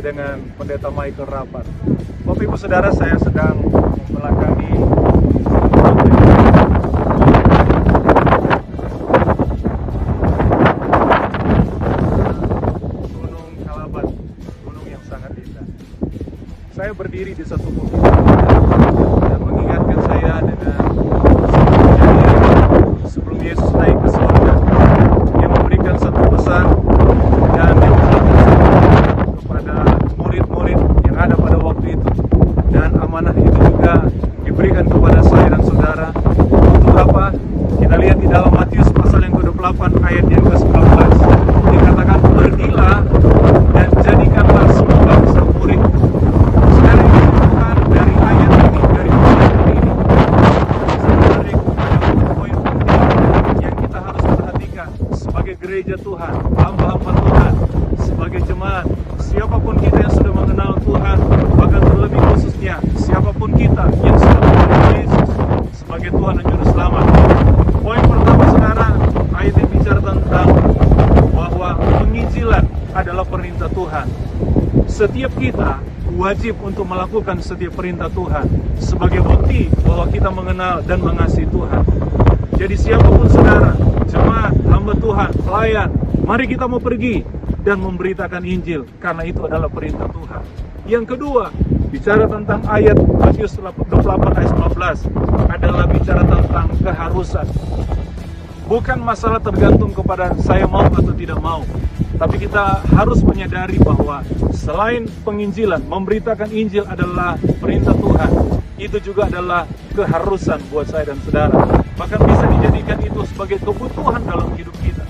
dengan Pendeta Michael Rapat. Bapak Ibu Saudara, saya sedang membelakangi Gunung Kalabat, gunung yang sangat indah. Saya berdiri di satu bukit dan mengingatkan saya dengan sebelum Yesus naik ke surga. Dia memberikan satu pesan dan dia memberikan kepada murid-murid yang ada pada waktu itu, dan amanah itu juga diberikan kepada saya dan saudara. Untuk apa? Kita lihat di dalam Matius pasal yang ke-28 ayat yang ke-19, dikatakan, pergilah dan jadikanlah semua bangsa murid. Sekarang ini Tuhan dari ayat ini, dari ayat ini, menarik poin penting yang kita harus perhatikan sebagai gereja Tuhan, hamba-hamba Tuhan, sebagai jemaat, siapapun kita yang sudah mengenal Tuhan, bahkan terlebih khususnya siapapun kita yang sudah mengenal Yesus sebagai Tuhan dan Juru Selamat. Poin pertama, saudara, ayat yang bicara tentang bahwa penginjilan adalah perintah Tuhan. Setiap kita wajib untuk melakukan setiap perintah Tuhan sebagai bukti bahwa kita mengenal dan mengasihi Tuhan. Jadi siapapun saudara, jemaat, hamba Tuhan, pelayan, mari kita mau pergi dan memberitakan Injil, karena itu adalah perintah Tuhan. Yang kedua, bicara tentang ayat Matius 28 ayat 19, adalah bicara tentang keharusan. Bukan masalah tergantung kepada saya mau atau tidak mau, tapi kita harus menyadari bahwa selain penginjilan, memberitakan Injil adalah perintah Tuhan, itu juga adalah keharusan buat saya dan saudara. Bahkan bisa dijadikan itu sebagai kebutuhan dalam hidup kita.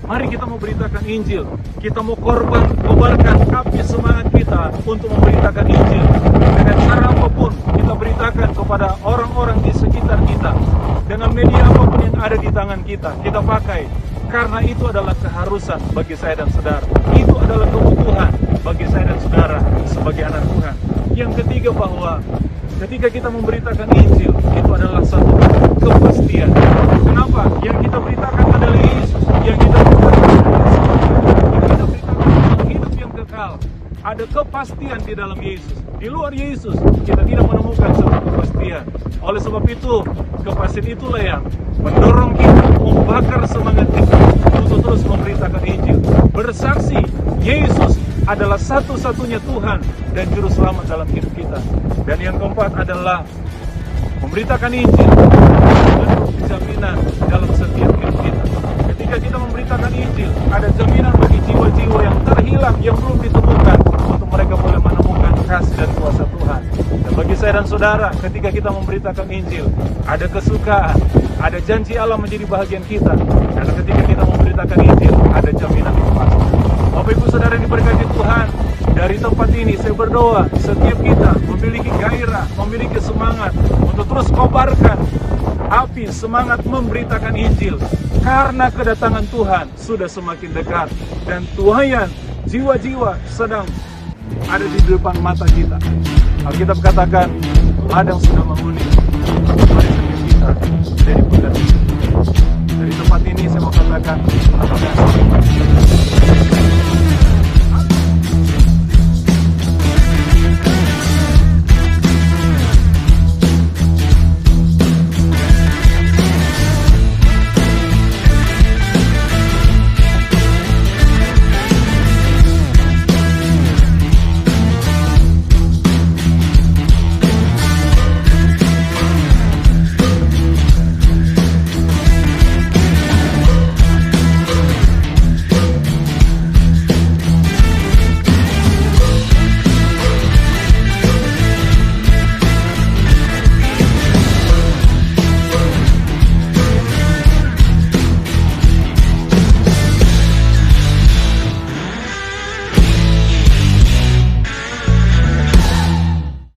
Mari kita memberitakan Injil. Kita mau kobarkan api semangat kita untuk memberitakan Injil. Dengan cara apapun kita beritakan kepada orang-orang di sekitar kita. Dengan media apapun yang ada di tangan kita, kita pakai. Karena itu adalah keharusan bagi saya dan saudara. Itu adalah kebutuhan bagi saya dan saudara sebagai anak Tuhan. Yang ketiga, bahwa ketika kita memberitakan Injil, itu adalah satu kepastian. Kenapa? Yang kita beritakan adalah Yesus. Yang kita beritakan tentang hidup yang kekal. Ada kepastian di dalam Yesus. Di luar Yesus, kita tidak menemukan satu kepastian. Oleh sebab itu, kepastian itulah yang mendorong kita, membakar semangat kita untuk terus memberitakan Injil. Bersaksi, Yesus adalah satu-satunya Tuhan dan Juru Selamat dalam hidup kita. Dan yang keempat adalah memberitakan Injil, jaminan dalam setiap hidup kita. Ketika kita memberitakan Injil, ada jaminan bagi jiwa-jiwa yang terhilang, yang belum ditemukan, untuk mereka boleh menemukan kasih dan kuasa Tuhan. Dan bagi saya dan saudara, ketika kita memberitakan Injil, ada kesukaan, ada janji Allah menjadi bahagian kita. Karena ketika kita memberitakan Injil, ada jaminan yang pasti. Bapak Ibu Saudara yang diberkati Tuhan, dari tempat ini saya berdoa setiap kita memiliki gairah, memiliki semangat untuk terus kobarkan api semangat memberitakan Injil, karena kedatangan Tuhan sudah semakin dekat dan tuaian jiwa-jiwa sedang ada di depan mata kita. Alkitab katakan ladang sudah menguning, mari kita dari